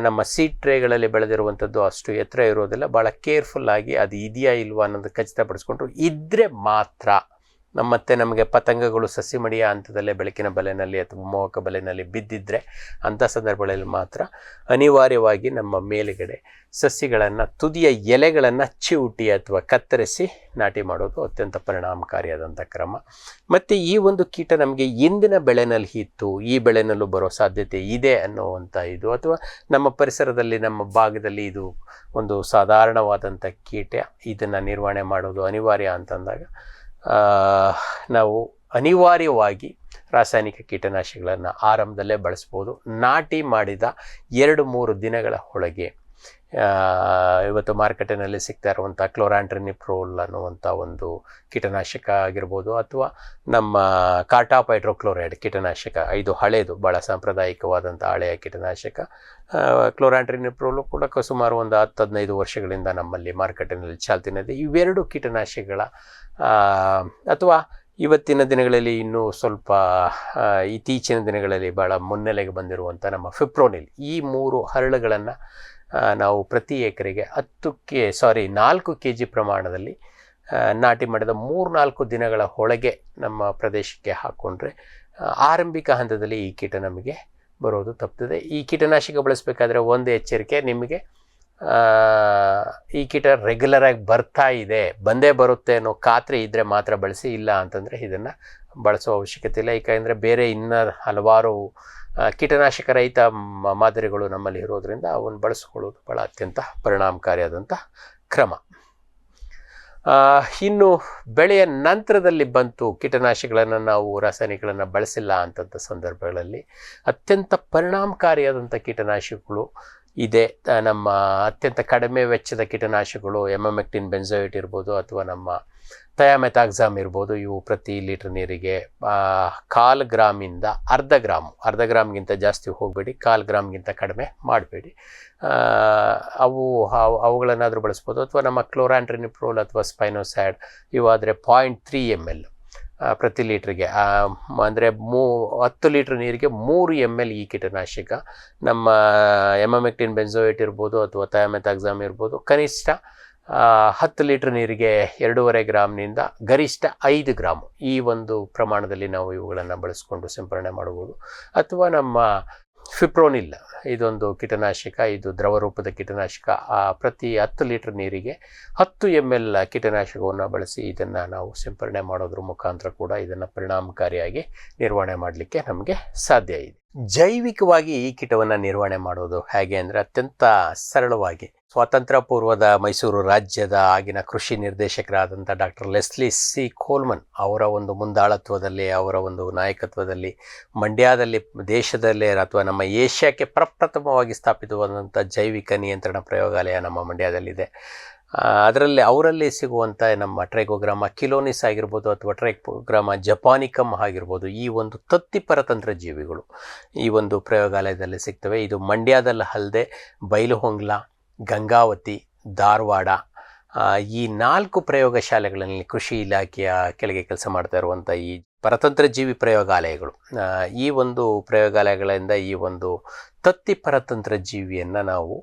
Speaker 2: ನಮ್ಮ ಸೀಡ್ ಟ್ರೇಗಳಲ್ಲಿ ಬೆಳೆದಿರುವಂಥದ್ದು ಅಷ್ಟು ಎತ್ತರ ಇರೋದಿಲ್ಲ. ಭಾಳ ಕೇರ್ಫುಲ್ಲಾಗಿ ಅದು ಇದೆಯಾ ಇಲ್ವಾ ಅನ್ನೋದು ಖಚಿತಪಡಿಸ್ಕೊಂಡ್ರು ಇದ್ದರೆ ಮಾತ್ರ ಮತ್ತೆ ನಮಗೆ ಪತಂಗಗಳು ಸಸಿ ಮಡಿಯ ಹಂತದಲ್ಲೇ ಬೆಳಕಿನ ಬಲೆನಲ್ಲಿ ಅಥವಾ ಮೋಹಕ ಬಲೆನಲ್ಲಿ ಬಿದ್ದಿದ್ದರೆ ಅಂಥ ಸಂದರ್ಭಗಳಲ್ಲಿ ಮಾತ್ರ ಅನಿವಾರ್ಯವಾಗಿ ನಮ್ಮ ಮೇಲುಗಡೆ ಸಸಿಗಳನ್ನು ತುದಿಯ ಎಲೆಗಳನ್ನು ಚಿವುಟಿ ಅಥವಾ ಕತ್ತರಿಸಿ ನಾಟಿ ಮಾಡೋದು ಅತ್ಯಂತ ಪರಿಣಾಮಕಾರಿಯಾದಂಥ ಕ್ರಮ. ಮತ್ತು ಈ ಒಂದು ಕೀಟ ನಮಗೆ ಇಂದಿನ ಬೆಳೆನಲ್ಲಿ ಇತ್ತು, ಈ ಬೆಳೆನಲ್ಲೂ ಬರೋ ಸಾಧ್ಯತೆ ಇದೆ ಅನ್ನುವಂಥ ಇದು, ಅಥವಾ ನಮ್ಮ ಪರಿಸರದಲ್ಲಿ ನಮ್ಮ ಭಾಗದಲ್ಲಿ ಇದು ಒಂದು ಸಾಧಾರಣವಾದಂಥ ಕೀಟ, ಇದನ್ನು ನಿರ್ವಹಣೆ ಮಾಡೋದು ಅನಿವಾರ್ಯ ಅಂತಂದಾಗ ನಾವು ಅನಿವಾರ್ಯವಾಗಿ ರಾಸಾಯನಿಕ ಕೀಟನಾಶಕಗಳನ್ನು ಆರಂಭದಲ್ಲೇ ಬಳಸ್ಬೋದು. ನಾಟಿ ಮಾಡಿದ 2-3 ದಿನಗಳ ಒಳಗೆ ಇವತ್ತು ಮಾರುಕಟ್ಟೆನಲ್ಲಿ ಸಿಗ್ತಾ ಇರುವಂಥ ಕ್ಲೋರಾಂಟ್ರಿನಿಪ್ರೋಲ್ ಅನ್ನುವಂಥ ಒಂದು ಕೀಟನಾಶಕ ಆಗಿರ್ಬೋದು, ಅಥವಾ ನಮ್ಮ ಕಾರ್ಟಾಪ್ ಹೈಡ್ರೋಕ್ಲೋರೈಡ್ ಕೀಟನಾಶಕ, ಇದು ಹಳೆಯದು ಭಾಳ ಸಾಂಪ್ರದಾಯಿಕವಾದಂಥ ಹಳೆಯ ಕೀಟನಾಶಕ. ಕ್ಲೋರಾಂಟ್ರಿನಿಪ್ರೋಲು ಕೂಡ ಸುಮಾರು ಒಂದು 10-15 ವರ್ಷಗಳಿಂದ ನಮ್ಮಲ್ಲಿ ಮಾರುಕಟ್ಟೆನಲ್ಲಿ ಚಾಲ್ತಿನಿದೆ. ಇವೆರಡು ಕೀಟನಾಶಕಗಳ ಅಥವಾ ಇವತ್ತಿನ ದಿನಗಳಲ್ಲಿ ಇನ್ನೂ ಸ್ವಲ್ಪ ಇತ್ತೀಚಿನ ದಿನಗಳಲ್ಲಿ ಭಾಳ ಮುನ್ನೆಲೆಗೆ ಬಂದಿರುವಂಥ ನಮ್ಮ ಫಿಪ್ರೋನಿಲ್, ಈ 3 ಹರಳುಗಳನ್ನು ನಾವು ಪ್ರತಿ ಎಕರೆಗೆ 4 kg ಪ್ರಮಾಣದಲ್ಲಿ ನಾಟಿ ಮಾಡಿದ 3-4 ದಿನಗಳ ಒಳಗೆ ನಮ್ಮ ಪ್ರದೇಶಕ್ಕೆ ಹಾಕ್ಕೊಂಡ್ರೆ ಆರಂಭಿಕ ಹಂತದಲ್ಲಿ ಈ ಕೀಟ ನಮಗೆ ಬರೋದು ತಪ್ಪುತ್ತದೆ. ಈ ಕೀಟನಾಶಕ ಬಳಸಬೇಕಾದ್ರೆ ಒಂದು ಎಚ್ಚರಿಕೆ, ನಿಮಗೆ ಈ ಕೀಟ ರೆಗ್ಯುಲರಾಗಿ ಬಂದೇ ಬರುತ್ತೆ ಅನ್ನೋ ಖಾತ್ರಿ ಇದ್ದರೆ ಮಾತ್ರ ಬಳಸಿ, ಇಲ್ಲ ಅಂತಂದರೆ ಇದನ್ನು ಬಳಸೋ ಅವಶ್ಯಕತೆ ಇಲ್ಲ. ಏಕೆಂದರೆ ಬೇರೆ ಇನ್ನೂ ಹಲವಾರು ಕೀಟನಾಶಕ ರಹಿತ ಮಾದರಿಗಳು ನಮ್ಮಲ್ಲಿ ಇರೋದರಿಂದ ಅವನ್ನು ಬಳಸ್ಕೊಳ್ಳೋದು ಭಾಳ ಅತ್ಯಂತ ಪರಿಣಾಮಕಾರಿಯಾದಂಥ ಕ್ರಮ. ಇನ್ನು ಬೆಳೆಯ ನಂತರದಲ್ಲಿ ಬಂತು ಕೀಟನಾಶಕಗಳನ್ನು ನಾವು ರಾಸಾಯನಿಕಗಳನ್ನು ಬಳಸಿಲ್ಲ ಅಂತಂಥ ಸಂದರ್ಭಗಳಲ್ಲಿ ಅತ್ಯಂತ ಪರಿಣಾಮಕಾರಿಯಾದಂಥ ಕೀಟನಾಶಕಗಳು ಇದೆ. ನಮ್ಮ ಅತ್ಯಂತ ಕಡಿಮೆ ವೆಚ್ಚದ ಕೀಟನಾಶಕಗಳು ಎಮಮೆಕ್ಟಿನ್ ಬೆಂಜೋಯೇಟ್ ಇರ್ಬೋದು ಅಥವಾ ನಮ್ಮ ಥಯಾಮೆಥಾಕ್ಸಾಮ್ ಇರ್ಬೋದು. ಇವು ಪ್ರತಿ ಲೀಟರ್ ನೀರಿಗೆ 1/4 ಗ್ರಾಮಿಂದ ಅರ್ಧ ಗ್ರಾಮ್ಗಿಂತ ಜಾಸ್ತಿ ಹೋಗಬೇಡಿ, 1/4 ಗ್ರಾಮ್ಗಿಂತ ಕಡಿಮೆ ಮಾಡಬೇಡಿ. ಅವುಗಳನ್ನಾದರೂ ಬಳಸ್ಬೋದು. ಅಥವಾ ನಮ್ಮ ಕ್ಲೋರಾಂಟ್ರಿನಿಪ್ರೋಲ್ ಅಥವಾ ಸ್ಪೈನೋಸ್ಯಾಡ್ ಇವಾದರೆ 0.3 ml ಪ್ರತಿ ಲೀಟ್ರಿಗೆ, ಅಂದರೆ 10 ಲೀಟ್ರ್ ನೀರಿಗೆ 3 ml ಈ ಕೀಟನಾಶಕ. ನಮ್ಮ ಎಮಮೆಕ್ಟಿನ್ ಬೆಂಜೋಯೇಟ್ ಇರ್ಬೋದು ಅಥವಾ ಥಯಾಮೆಥಾಕ್ಸಾಮ್ ಇರ್ಬೋದು, ಕನಿಷ್ಠ 10 ಲೀಟ್ರ್ ನೀರಿಗೆ 2.5 ಗ್ರಾಮ್ನಿಂದ ಗರಿಷ್ಠ 5 ಗ್ರಾಮ್ ಈ ಒಂದು ಪ್ರಮಾಣದಲ್ಲಿ ನಾವು ಇವುಗಳನ್ನು ಬಳಸ್ಕೊಂಡು ಸಿಂಪರಣೆ ಮಾಡ್ಬೋದು. ಅಥವಾ ನಮ್ಮ ಫಿಪ್ರೋನಿಲ್ ಇದೊಂದು ಕೀಟನಾಶಕ, ಇದು ದ್ರವ ರೂಪದ ಕೀಟನಾಶಕ. ಪ್ರತಿ 10 ಲೀಟ್ರ್ ನೀರಿಗೆ 10 ml ಕೀಟನಾಶಕವನ್ನು ಬಳಸಿ ಇದನ್ನು ನಾವು ಸಿಂಪರಣೆ ಮಾಡೋದ್ರ ಮುಖಾಂತರ ಕೂಡ ಇದನ್ನು ಪರಿಣಾಮಕಾರಿಯಾಗಿ ನಿರ್ವಹಣೆ ಮಾಡಲಿಕ್ಕೆ ನಮಗೆ ಸಾಧ್ಯ ಇದೆ. ಜೈವಿಕವಾಗಿ ಈ ಕೀಟವನ್ನು ನಿರ್ವಹಣೆ ಮಾಡೋದು ಹೇಗೆ ಅಂದರೆ ಅತ್ಯಂತ ಸರಳವಾಗಿ, ಸ್ವಾತಂತ್ರ್ಯ ಪೂರ್ವದ ಮೈಸೂರು ರಾಜ್ಯದ ಆಗಿನ ಕೃಷಿ ನಿರ್ದೇಶಕರಾದಂಥ ಡಾಕ್ಟರ್ ಲೆಸ್ಲಿ ಸಿ ಕೋಲ್ಮನ್ ಅವರ ಒಂದು ಮುಂದಾಳತ್ವದಲ್ಲಿ, ಅವರ ಒಂದು ನಾಯಕತ್ವದಲ್ಲಿ ಮಂಡ್ಯದಲ್ಲಿ, ದೇಶದಲ್ಲೇ ಅಥವಾ ನಮ್ಮ ಏಷ್ಯಾಕ್ಕೆ ಪ್ರಪ್ರಥಮವಾಗಿ ಸ್ಥಾಪಿತವಾದಂಥ ಜೈವಿಕ ನಿಯಂತ್ರಣ ಪ್ರಯೋಗಾಲಯ ನಮ್ಮ ಮಂಡ್ಯದಲ್ಲಿದೆ. ಅವರಲ್ಲಿ ಸಿಗುವಂಥ ನಮ್ಮ ಟ್ರೈಕೋಗ್ರಾಮ ಕಿಲೋನಿಸ್ ಆಗಿರ್ಬೋದು ಅಥವಾ ಟ್ರೈಕೋಗ್ರಾಮ ಜಪಾನಿಕಮ್ ಆಗಿರ್ಬೋದು, ಈ ಒಂದು ತತ್ತಿಪರತಂತ್ರ ಜೀವಿಗಳು ಈ ಒಂದು ಪ್ರಯೋಗಾಲಯದಲ್ಲಿ ಸಿಗ್ತವೆ. ಇದು ಮಂಡ್ಯದಲ್ಲಿ ಅಲ್ಲದೆ ಬೈಲಹೊಂಗಲ, ಗಂಗಾವತಿ, ಧಾರವಾಡ ಈ 4 ಪ್ರಯೋಗಶಾಲೆಗಳಲ್ಲಿ ಕೃಷಿ ಇಲಾಖೆಯ ಕೆಳಗೆ ಕೆಲಸ ಮಾಡ್ತಾ ಇರುವಂಥ ಈ ಪರತಂತ್ರ ಜೀವಿ ಪ್ರಯೋಗಾಲಯಗಳು, ಈ ಒಂದು ಪ್ರಯೋಗಾಲಯಗಳಿಂದ ಈ ಒಂದು ತತ್ತಿ ಪರತಂತ್ರ ಜೀವಿಯನ್ನು ನಾವು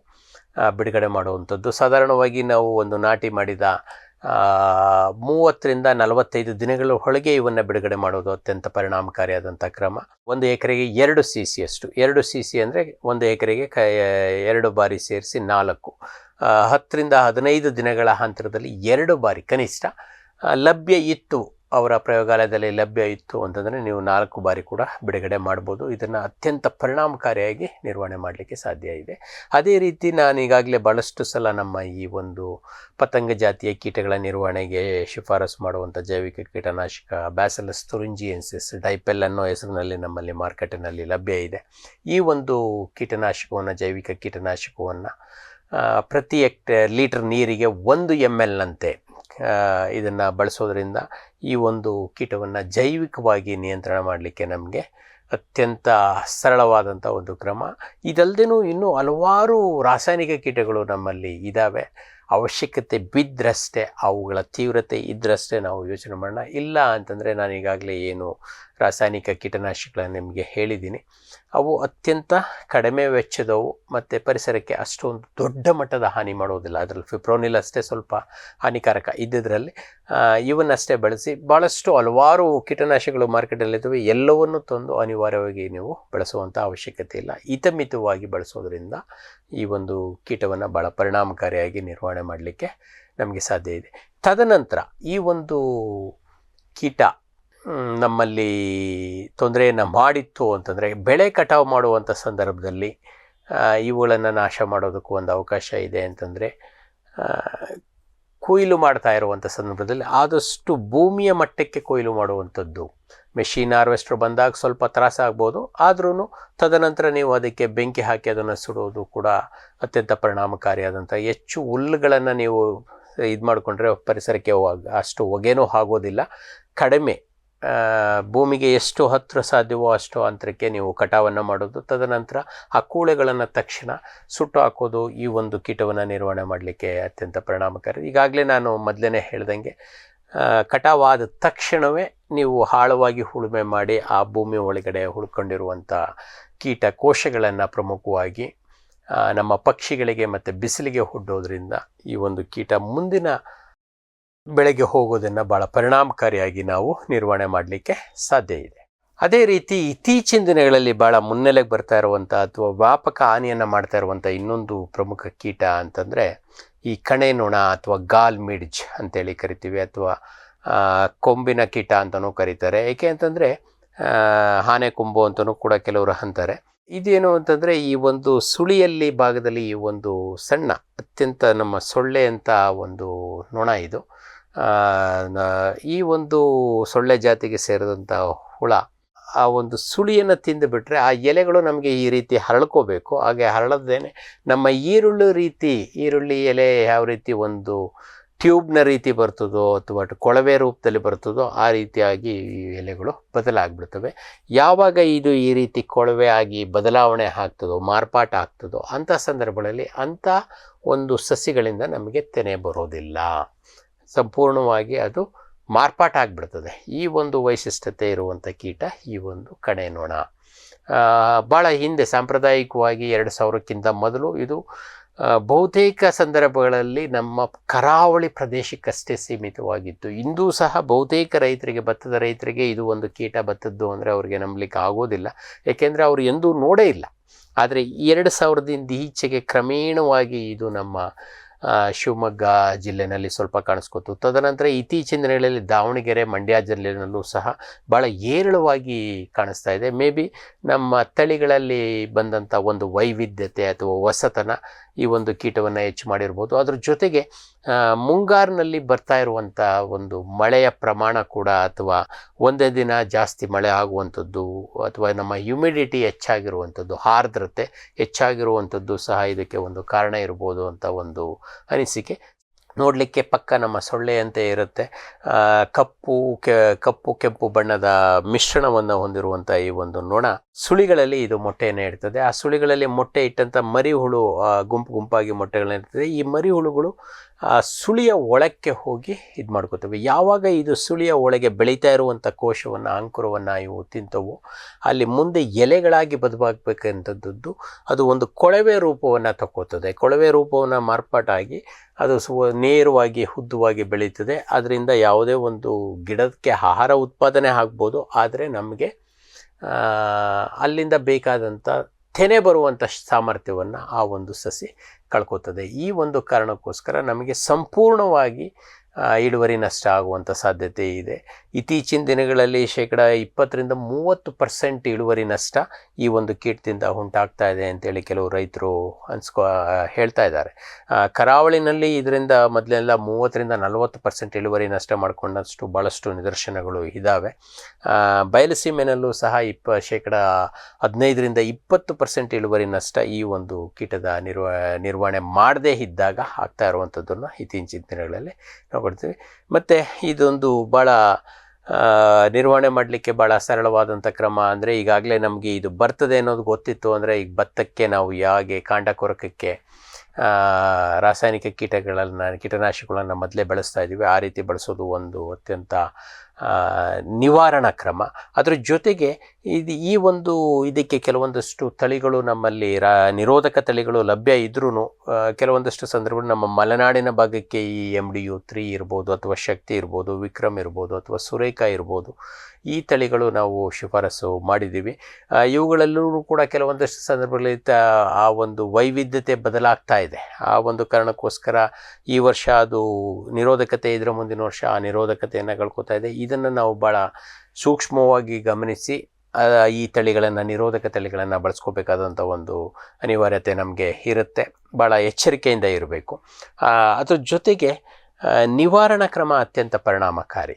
Speaker 2: ಬಿಡುಗಡೆ ಮಾಡುವಂಥದ್ದು. ಸಾಧಾರಣವಾಗಿ ನಾವು ಒಂದು ನಾಟಿ ಮಾಡಿದ 30 ರಿಂದ 45 ದಿನಗಳ ಒಳಗೆ ಇವನ್ನು ಬಿಡುಗಡೆ ಮಾಡೋದು ಅತ್ಯಂತ ಪರಿಣಾಮಕಾರಿಯಾದಂಥ ಕ್ರಮ. 1 ಎಕರೆಗೆ 2 cc ಅಷ್ಟು, 2 cc ಅಂದರೆ 1 ಎಕರೆಗೆ 2 ಬಾರಿ ಸೇರಿಸಿ 4, 10 ರಿಂದ 15 ದಿನಗಳ ಅಂತರದಲ್ಲಿ 2 ಬಾರಿ ಕನಿಷ್ಠ ಲಭ್ಯ ಇತ್ತು, ಅವರ ಪ್ರಯೋಗಾಲಯದಲ್ಲಿ ಲಭ್ಯ ಇತ್ತು ಅಂತಂದರೆ ನೀವು 4 ಬಾರಿ ಕೂಡ ಬಿಡುಗಡೆ ಮಾಡ್ಬೋದು. ಇದನ್ನು ಅತ್ಯಂತ ಪರಿಣಾಮಕಾರಿಯಾಗಿ ನಿರ್ವಹಣೆ ಮಾಡಲಿಕ್ಕೆ ಸಾಧ್ಯ ಇದೆ. ಅದೇ ರೀತಿ ನಾನು ಈಗಾಗಲೇ ಭಾಳಷ್ಟು ಸಲ ನಮ್ಮ ಈ ಒಂದು ಪತಂಗ ಜಾತಿಯ ಕೀಟಗಳ ನಿರ್ವಹಣೆಗೆ ಶಿಫಾರಸು ಮಾಡುವಂಥ ಜೈವಿಕ ಕೀಟನಾಶಕ ಬ್ಯಾಸಿಲಸ್ ತುರಿಂಜಿಯೆನ್ಸಿಸ್ ಡೈಪೆಲ್ ಅನ್ನೋ ಹೆಸರಿನಲ್ಲಿ ನಮ್ಮಲ್ಲಿ ಮಾರ್ಕೆಟಿನಲ್ಲಿ ಲಭ್ಯ ಇದೆ. ಈ ಒಂದು ಕೀಟನಾಶಕವನ್ನು, ಜೈವಿಕ ಕೀಟನಾಶಕವನ್ನು ಪ್ರತಿ ಲೀಟರ್ ನೀರಿಗೆ 1 ml ಇದನ್ನು ಬಳಸೋದ್ರಿಂದ ಈ ಒಂದು ಕೀಟವನ್ನು ಜೈವಿಕವಾಗಿ ನಿಯಂತ್ರಣ ಮಾಡಲಿಕ್ಕೆ ನಮಗೆ ಅತ್ಯಂತ ಸರಳವಾದಂಥ ಒಂದು ಕ್ರಮ. ಇದಲ್ಲದೇನೂ ಇನ್ನೂ ಹಲವಾರು ರಾಸಾಯನಿಕ ಕೀಟಗಳು ನಮ್ಮಲ್ಲಿ ಇದ್ದಾವೆ. ಅವಶ್ಯಕತೆ ಬಿದ್ದರಷ್ಟೇ, ಅವುಗಳ ತೀವ್ರತೆ ಇದ್ದರಷ್ಟೇ ನಾವು ಯೋಚನೆ ಮಾಡೋಣ. ಇಲ್ಲ ಅಂತಂದರೆ ನಾನು ಈಗಾಗಲೇ ಏನು ರಾಸಾಯನಿಕ ಕೀಟನಾಶಕಗಳನ್ನು ನಿಮಗೆ ಹೇಳಿದ್ದೀನಿ, ಅವು ಅತ್ಯಂತ ಕಡಿಮೆ ವೆಚ್ಚದವು ಮತ್ತು ಪರಿಸರಕ್ಕೆ ಅಷ್ಟೊಂದು ದೊಡ್ಡ ಮಟ್ಟದ ಹಾನಿ ಮಾಡೋದಿಲ್ಲ. ಅದರಲ್ಲಿ ಫಿಪ್ರೋನಿಲ್ ಅಷ್ಟೇ ಸ್ವಲ್ಪ ಹಾನಿಕಾರಕ ಇದ್ದಿದ್ರಲ್ಲಿ ಇವನ್ನಷ್ಟೇ ಬಳಸಿ. ಭಾಳಷ್ಟು ಹಲವಾರು ಕೀಟನಾಶಕಗಳು ಮಾರ್ಕೆಟಲ್ಲಿದ್ದಾವೆ, ಎಲ್ಲವನ್ನು ತಂದು ಅನಿವಾರ್ಯವಾಗಿ ನೀವು ಬಳಸುವಂಥ ಅವಶ್ಯಕತೆ ಇಲ್ಲ. ಹಿತಮಿತವಾಗಿ ಬಳಸೋದ್ರಿಂದ ಈ ಒಂದು ಕೀಟವನ್ನು ಭಾಳ ಪರಿಣಾಮಕಾರಿಯಾಗಿ ನಿರ್ವಹಣೆ ಮಾಡಲಿಕ್ಕೆ ನಮಗೆ ಸಾಧ್ಯ ಇದೆ. ತದನಂತರ ಈ ಒಂದು ಕೀಟ ನಮ್ಮಲ್ಲಿ ತೊಂದರೆಯನ್ನು ಮಾಡಿತ್ತು ಅಂತಂದರೆ ಬೆಳೆ ಕಟಾವು ಮಾಡುವಂಥ ಸಂದರ್ಭದಲ್ಲಿ ಇವುಗಳನ್ನು ನಾಶ ಮಾಡೋದಕ್ಕೂ ಒಂದು ಅವಕಾಶ ಇದೆ. ಅಂತಂದರೆ ಕೊಯ್ಲು ಮಾಡ್ತಾ ಇರುವಂಥ ಸಂದರ್ಭದಲ್ಲಿ ಆದಷ್ಟು ಭೂಮಿಯ ಮಟ್ಟಕ್ಕೆ ಕೊಯ್ಲು ಮಾಡುವಂಥದ್ದು. ಮೆಷಿನ್ ಹಾರ್ವೆಸ್ಟರ್ ಬಂದಾಗ ಸ್ವಲ್ಪ ತ್ರಾಸಾಗ್ಬೋದು, ಆದ್ರೂ ತದನಂತರ ನೀವು ಅದಕ್ಕೆ ಬೆಂಕಿ ಹಾಕಿ ಅದನ್ನು ಸುಡೋದು ಕೂಡ ಅತ್ಯಂತ ಪರಿಣಾಮಕಾರಿಯಾದಂಥ. ಹೆಚ್ಚು ಹುಲ್ಲುಗಳನ್ನು ನೀವು ಇದು ಮಾಡಿಕೊಂಡ್ರೆ ಪರಿಸರಕ್ಕೆ ಅಷ್ಟು ಹೊಗೆನೂ ಆಗೋದಿಲ್ಲ. ಕಡಿಮೆ ಭೂಮಿಗೆ ಎಷ್ಟು ಹತ್ತಿರ ಸಾಧ್ಯವೋ ಅಷ್ಟು ಅಂತರಕ್ಕೆ ನೀವು ಕಟಾವನ್ನು ಮಾಡೋದು. ತದನಂತರ ಆ ಕೂಳೆಗಳನ್ನು ತಕ್ಷಣ ಸುಟ್ಟು ಹಾಕೋದು ಈ ಒಂದು ಕೀಟವನ್ನು ನಿರ್ವಹಣೆ ಮಾಡಲಿಕ್ಕೆ ಅತ್ಯಂತ ಪರಿಣಾಮಕಾರಿ. ಈಗಾಗಲೇ ನಾನು ಮೊದಲೇ ಹೇಳ್ದಂಗೆ ಕಟಾವಾದ ತಕ್ಷಣವೇ ನೀವು ಆಳವಾಗಿ ಉಳುಮೆ ಮಾಡಿ ಆ ಭೂಮಿ ಒಳಗಡೆ ಉಳ್ಕೊಂಡಿರುವಂಥ ಕೀಟ ಕೋಶಗಳನ್ನು ಪ್ರಮುಖವಾಗಿ ನಮ್ಮ ಪಕ್ಷಿಗಳಿಗೆ ಮತ್ತು ಬಿಸಿಲಿಗೆ ಒಡ್ಡೋದ್ರಿಂದ ಈ ಒಂದು ಕೀಟ ಮುಂದಿನ ಬೆಳೆಗೆ ಹೋಗೋದನ್ನು ಭಾಳ ಪರಿಣಾಮಕಾರಿಯಾಗಿ ನಾವು ನಿರ್ವಹಣೆ ಮಾಡಲಿಕ್ಕೆ ಸಾಧ್ಯ ಇದೆ. ಅದೇ ರೀತಿ ಇತ್ತೀಚಿನ ದಿನಗಳಲ್ಲಿ ಭಾಳ ಮುನ್ನೆಲೆಗೆ ಬರ್ತಾ ಇರುವಂಥ ಅಥವಾ ವ್ಯಾಪಕ ಹಾನಿಯನ್ನು ಮಾಡ್ತಾ ಇರುವಂಥ ಇನ್ನೊಂದು ಪ್ರಮುಖ ಕೀಟ ಅಂತಂದರೆ ಈ ಕಣೆ ನೊಣ ಅಥವಾ ಗಾಲ್ ಮಿಡ್ಜ್ ಅಂತೇಳಿ ಕರಿತೀವಿ, ಅಥವಾ ಕೊಂಬಿನ ಕೀಟ ಅಂತಲೂ ಕರೀತಾರೆ. ಏಕೆ ಅಂತಂದರೆ ಆನೆ ಕೊಂಬು ಅಂತಲೂ ಕೂಡ ಕೆಲವರು ಅಂತಾರೆ. ಇದೇನು ಅಂತಂದರೆ ಈ ಒಂದು ಸುಳಿಯಲ್ಲಿ ಭಾಗದಲ್ಲಿ ಈ ಒಂದು ಸಣ್ಣ ಅತ್ಯಂತ ನಮ್ಮ ಸೊಳ್ಳೆ ಅಂತ ಒಂದು ನೊಣ ಇದು. ಈ ಒಂದು ಸೊಳ್ಳೆ ಜಾತಿಗೆ ಸೇರಿದಂಥ ಹುಳ ಆ ಒಂದು ಸುಳಿಯನ್ನು ತಿಂದುಬಿಟ್ರೆ ಆ ಎಲೆಗಳು ನಮಗೆ ಈ ರೀತಿ ಹರಳ್ಕೋಬೇಕು. ಹಾಗೆ ಹರಳದೇನೆ ನಮ್ಮ ಈರುಳ್ಳಿ ಎಲೆ ಯಾವ ರೀತಿ ಒಂದು ಟ್ಯೂಬ್ನ ರೀತಿ ಬರ್ತದೋ ಅಥವಾ ಕೊಳವೆ ರೂಪದಲ್ಲಿ ಬರ್ತದೋ ಆ ರೀತಿಯಾಗಿ ಈ ಎಲೆಗಳು ಬದಲಾಗ್ಬಿಡ್ತವೆ. ಯಾವಾಗ ಇದು ಈ ರೀತಿ ಕೊಳವೆ ಆಗಿ ಬದಲಾವಣೆ ಆಗ್ತದೋ, ಮಾರ್ಪಾಟ ಆಗ್ತದೋ ಅಂಥ ಸಂದರ್ಭಗಳಲ್ಲಿ ಅಂಥ ಒಂದು ಸಸಿಗಳಿಂದ ನಮಗೆ ತೆನೆ ಬರೋದಿಲ್ಲ. ಸಂಪೂರ್ಣವಾಗಿ ಅದು ಮಾರ್ಪಾಟ ಆಗಿಬಿಡ್ತದೆ. ಈ ಒಂದು ವೈಶಿಷ್ಟ್ಯತೆ ಇರುವಂಥ ಕೀಟ ಈ ಒಂದು ಕಣೆ ನೊಣ. ಭಾಳ ಹಿಂದೆ ಸಾಂಪ್ರದಾಯಿಕವಾಗಿ 2000ಕ್ಕಿಂತ ಮೊದಲು ಇದು ಬಹುತೇಕ ಸಂದರ್ಭಗಳಲ್ಲಿ ನಮ್ಮ ಕರಾವಳಿ ಪ್ರದೇಶಕ್ಕಷ್ಟೇ ಸೀಮಿತವಾಗಿತ್ತು. ಇಂದೂ ಸಹ ಬಹುತೇಕ ರೈತರಿಗೆ, ಭತ್ತದ ರೈತರಿಗೆ ಇದು ಒಂದು ಕೀಟ ಬತ್ತದ್ದು ಅಂದರೆ ಅವ್ರಿಗೆ ನಂಬಲಿಕ್ಕೆ ಆಗೋದಿಲ್ಲ. ಏಕೆಂದರೆ ಅವರು ಎಂದೂ ನೋಡೇ ಇಲ್ಲ. ಆದರೆ 2000ದಿಂದ ಈಚೆಗೆ ಕ್ರಮೇಣವಾಗಿ ಇದು ನಮ್ಮ ಶಿವಮೊಗ್ಗ ಜಿಲ್ಲೆಯಲ್ಲಿ ಸ್ವಲ್ಪ ಕಾಣಿಸ್ಕೊತು. ತದನಂತರ ಇತ್ತೀಚಿನ ದಿನಗಳಲ್ಲಿ ದಾವಣಗೆರೆ, ಮಂಡ್ಯ ಜಿಲ್ಲೆಯಲ್ಲೂ ಸಹ ಭಾಳ ಹೇರಳವಾಗಿ ಕಾಣಿಸ್ತಾ ಇದೆ. ಮೇ ಬಿ ನಮ್ಮ ತಳಿಗಳಲ್ಲಿ ಬಂದಂಥ ಒಂದು ವೈವಿಧ್ಯತೆ ಅಥವಾ ಹೊಸತನ ಈ ಒಂದು ಕೀಟವನ್ನು ಹೆಚ್ಚು ಮಾಡಿರ್ಬೋದು. ಅದ್ರ ಜೊತೆಗೆ ಮುಂಗಾರಿನಲ್ಲಿ ಬರ್ತಾ ಇರುವಂಥ ಒಂದು ಮಳೆಯ ಪ್ರಮಾಣ ಕೂಡ, ಅಥವಾ ಒಂದೇ ದಿನ ಜಾಸ್ತಿ ಮಳೆ ಆಗುವಂಥದ್ದು, ಅಥವಾ ನಮ್ಮ ಹ್ಯುಮಿಡಿಟಿ ಹೆಚ್ಚಾಗಿರುವಂಥದ್ದು, ಆರ್ದ್ರತೆ ಹೆಚ್ಚಾಗಿರುವಂಥದ್ದು ಸಹ ಇದಕ್ಕೆ ಒಂದು ಕಾರಣ ಇರ್ಬೋದು ಅಂತ ಒಂದು ಅನಿಸಿಕೆ. ನೋಡಲಿಕ್ಕೆ ಪಕ್ಕ ನಮ್ಮ ಸೊಳ್ಳೆಯಂತೆ ಇರುತ್ತೆ. ಕಪ್ಪು ಕೆಂಪು ಬಣ್ಣದ ಮಿಶ್ರಣವನ್ನು ಹೊಂದಿರುವಂಥ ಈ ಒಂದು ನೊಣ ಸುಳಿಗಳಲ್ಲಿ ಇದು ಮೊಟ್ಟೆಯನ್ನು ಇಡ್ತದೆ. ಆ ಸುಳಿಗಳಲ್ಲಿ ಮೊಟ್ಟೆ ಇಟ್ಟಂಥ ಮರಿಹುಳು ಗುಂಪಾಗಿ ಮೊಟ್ಟೆಗಳನ್ನ ಇರ್ತದೆ. ಈ ಮರಿಹುಳುಗಳು ಆ ಸುಳಿಯ ಒಳಕ್ಕೆ ಹೋಗಿ ಇದು ಮಾಡ್ಕೋತವೆ. ಯಾವಾಗ ಇದು ಸುಳಿಯ ಒಳಗೆ ಬೆಳೀತಾ ಇರುವಂಥ ಕೋಶವನ್ನು, ಅಂಕುರವನ್ನು ಇವು ತಿಂತವು, ಅಲ್ಲಿ ಮುಂದೆ ಎಲೆಗಳಾಗಿ ಬದಲಾಗಬೇಕಂಥದ್ದು ಅದು ಒಂದು ಕೊಳವೆ ರೂಪವನ್ನು ತಗೋತದೆ. ಕೊಳವೆ ರೂಪವನ್ನು ಮಾರ್ಪಾಟಾಗಿ ಅದು ನೇರವಾಗಿ ಉದ್ದವಾಗಿ ಬೆಳೀತದೆ. ಅದರಿಂದ ಯಾವುದೇ ಒಂದು ಗಿಡಕ್ಕೆ ಆಹಾರ ಉತ್ಪಾದನೆ ಆಗ್ಬೋದು, ಆದರೆ ನಮಗೆ ಅಲ್ಲಿಂದ ಬೇಕಾದಂಥ ತೆನೆ ಬರುವಂಥ ಸಾಮರ್ಥ್ಯವನ್ನು ಆ ಒಂದು ಸಸಿ ಕಳ್ಕೊತದೆ. ಈ ಒಂದು ಕಾರಣಕ್ಕೋಸ್ಕರ ನಮಗೆ ಸಂಪೂರ್ಣವಾಗಿ ಇಳುವರಿ ನಷ್ಟ ಆಗುವಂಥ ಸಾಧ್ಯತೆ ಇದೆ. ಇತ್ತೀಚಿನ ದಿನಗಳಲ್ಲಿ 20-30% ಇಳುವರಿ ನಷ್ಟ ಈ ಒಂದು ಕೀಟದಿಂದ ಉಂಟಾಗ್ತಾ ಇದೆ ಅಂತೇಳಿ ಕೆಲವು ರೈತರು ಹೇಳ್ತಾ ಇದ್ದಾರೆ. ಕರಾವಳಿನಲ್ಲಿ ಇದರಿಂದ ಮೊದಲೆಲ್ಲ 30-40% ಇಳುವರಿ ನಷ್ಟ ಮಾಡಿಕೊಂಡಷ್ಟು ಭಾಳಷ್ಟು ನಿದರ್ಶನಗಳು ಇದ್ದಾವೆ. ಬಯಲುಸೀಮೆನಲ್ಲೂ ಸಹ 15-20% ಇಳುವರಿ ನಷ್ಟ ಈ ಒಂದು ಕೀಟದ ನಿರ್ವಹಣೆ ಮಾಡದೇ ಇದ್ದಾಗ ಆಗ್ತಾ ಇರುವಂಥದ್ದನ್ನು ಇತ್ತೀಚಿನ ದಿನಗಳಲ್ಲಿ ನೋಡ್ತೀವಿ. ಮತ್ತು ಇದೊಂದು ಭಾಳ ನಿರ್ವಹಣೆ ಮಾಡಲಿಕ್ಕೆ ಭಾಳ ಸರಳವಾದಂಥ ಕ್ರಮ. ಅಂದರೆ ಈಗಾಗಲೇ ನಮಗೆ ಇದು ಬರ್ತದೆ ಅನ್ನೋದು ಗೊತ್ತಿತ್ತು ಅಂದರೆ, ಈಗ ಭತ್ತಕ್ಕೆ ನಾವು ಹೇಗೆ ಕಾಂಡ ಕೊರಕಕ್ಕೆ ರಾಸಾಯನಿಕ ಕೀಟನಾಶಕಗಳನ್ನು ಮೊದಲೇ ಬಳಸ್ತಾ ಇದ್ದೀವಿ, ಆ ರೀತಿ ಬಳಸೋದು ಒಂದು ಅತ್ಯಂತ ನಿವಾರಣಾ ಕ್ರಮ. ಅದರ ಜೊತೆಗೆ ಇದಕ್ಕೆ ಕೆಲವೊಂದಷ್ಟು ತಳಿಗಳು ನಮ್ಮಲ್ಲಿ ನಿರೋಧಕ ತಳಿಗಳು ಲಭ್ಯ ಇದ್ರೂ ಕೆಲವೊಂದಷ್ಟು ಸಂದರ್ಭದಲ್ಲಿ ನಮ್ಮ ಮಲೆನಾಡಿನ ಭಾಗಕ್ಕೆ ಈ MDU-3 ಇರ್ಬೋದು, ಅಥವಾ ಶಕ್ತಿ ಇರ್ಬೋದು, ವಿಕ್ರಮ್ ಇರ್ಬೋದು, ಅಥವಾ ಸುರೇಖ ಇರ್ಬೋದು, ಈ ತಳಿಗಳು ನಾವು ಶಿಫಾರಸು ಮಾಡಿದ್ದೀವಿ. ಇವುಗಳಲ್ಲೂ ಕೂಡ ಕೆಲವೊಂದಷ್ಟು ಸಂದರ್ಭಗಳಲ್ಲಿ ಆ ಒಂದು ವೈವಿಧ್ಯತೆ ಬದಲಾಗ್ತಾ ಇದೆ. ಆ ಒಂದು ಕಾರಣಕ್ಕೋಸ್ಕರ ಈ ವರ್ಷ ಅದು ನಿರೋಧಕತೆ ಇದ್ರೆ ಮುಂದಿನ ವರ್ಷ ಆ ನಿರೋಧಕತೆಯನ್ನು ಕಳ್ಕೊತಾ ಇದೆ. ಇದನ್ನು ನಾವು ಭಾಳ ಸೂಕ್ಷ್ಮವಾಗಿ ಗಮನಿಸಿ ಈ ನಿರೋಧಕ ತಳಿಗಳನ್ನು ಬಳಸ್ಕೋಬೇಕಾದಂಥ ಒಂದು ಅನಿವಾರ್ಯತೆ ನಮಗೆ ಇರುತ್ತೆ. ಭಾಳ ಎಚ್ಚರಿಕೆಯಿಂದ ಇರಬೇಕು. ಅದ್ರ ಜೊತೆಗೆ ನಿವಾರಣಾ ಕ್ರಮ ಅತ್ಯಂತ ಪರಿಣಾಮಕಾರಿ.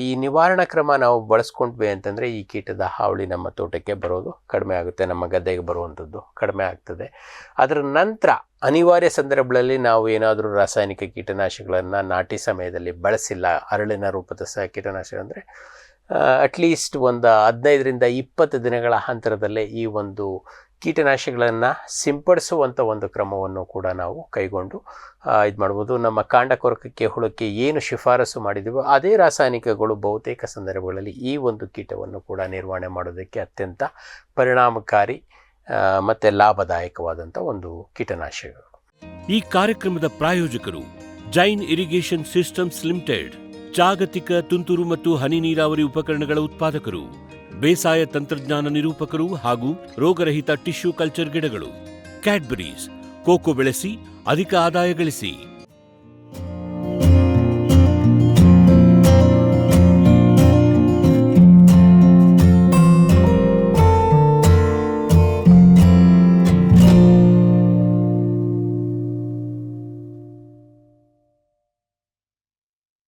Speaker 2: ಈ ನಿವಾರಣಾ ಕ್ರಮ ನಾವು ಬಳಸ್ಕೊಂಡ್ವಿ ಅಂತಂದರೆ ಈ ಕೀಟದ ಹಾವಳಿ ನಮ್ಮ ತೋಟಕ್ಕೆ ಬರೋದು ಕಡಿಮೆ ಆಗುತ್ತೆ, ನಮ್ಮ ಗದ್ದೆಗೆ ಬರುವಂಥದ್ದು ಕಡಿಮೆ ಆಗ್ತದೆ. ಅದರ ನಂತರ ಅನಿವಾರ್ಯ ಸಂದರ್ಭಗಳಲ್ಲಿ ನಾವು ಏನಾದರೂ ರಾಸಾಯನಿಕ ಕೀಟನಾಶಕಗಳನ್ನು ನಾಟಿ ಸಮಯದಲ್ಲಿ ಬಳಸಿಲ್ಲ, ಅರಳಿನ ರೂಪದ ಕೀಟನಾಶಕ ಅಂದರೆ ಅಟ್ಲೀಸ್ಟ್ ಒಂದು 15-20 ದಿನಗಳ ಅಂತರದಲ್ಲೇ ಈ ಒಂದು ಕೀಟನಾಶಕಗಳನ್ನು ಸಿಂಪಡಿಸುವಂಥ ಒಂದು ಕ್ರಮವನ್ನು ಕೂಡ ನಾವು ಕೈಗೊಂಡು ಇದು ಮಾಡ್ಬೋದು. ನಮ್ಮ ಕಾಂಡ ಕೊರಕಕ್ಕೆ, ಹುಳಕ್ಕೆ ಏನು ಶಿಫಾರಸು ಮಾಡಿದ್ದೀವೋ ಅದೇ ರಾಸಾಯನಿಕಗಳು ಬಹುತೇಕ ಸಂದರ್ಭಗಳಲ್ಲಿ ಈ ಒಂದು ಕೀಟವನ್ನು ಕೂಡ ನಿರ್ವಹಣೆ ಮಾಡೋದಕ್ಕೆ ಅತ್ಯಂತ ಪರಿಣಾಮಕಾರಿ ಮತ್ತು ಲಾಭದಾಯಕವಾದಂಥ ಒಂದು ಕೀಟನಾಶಕಗಳು.
Speaker 1: ಈ ಕಾರ್ಯಕ್ರಮದ ಪ್ರಾಯೋಜಕರು ಜೈನ್ ಇರಿಗೇಷನ್ ಸಿಸ್ಟಮ್ಸ್ ಲಿಮಿಟೆಡ್, ಜಾಗತಿಕ ತುಂತುರು ಮತ್ತು ಹನಿ ನೀರಾವರಿ ಉಪಕರಣಗಳ ಉತ್ಪಾದಕರು, ಬೇಸಾಯ ತಂತ್ರಜ್ಞಾನ ನಿರೂಪಕರು ಹಾಗೂ ರೋಗರಹಿತ ಟಿಶ್ಯೂ ಕಲ್ಚರ್ ಗಿಡಗಳು. ಕ್ಯಾಡ್ಬರೀಸ್, ಕೋಕೋ ಬೆಳೆಸಿ ಅಧಿಕ ಆದಾಯ ಗಳಿಸಿ.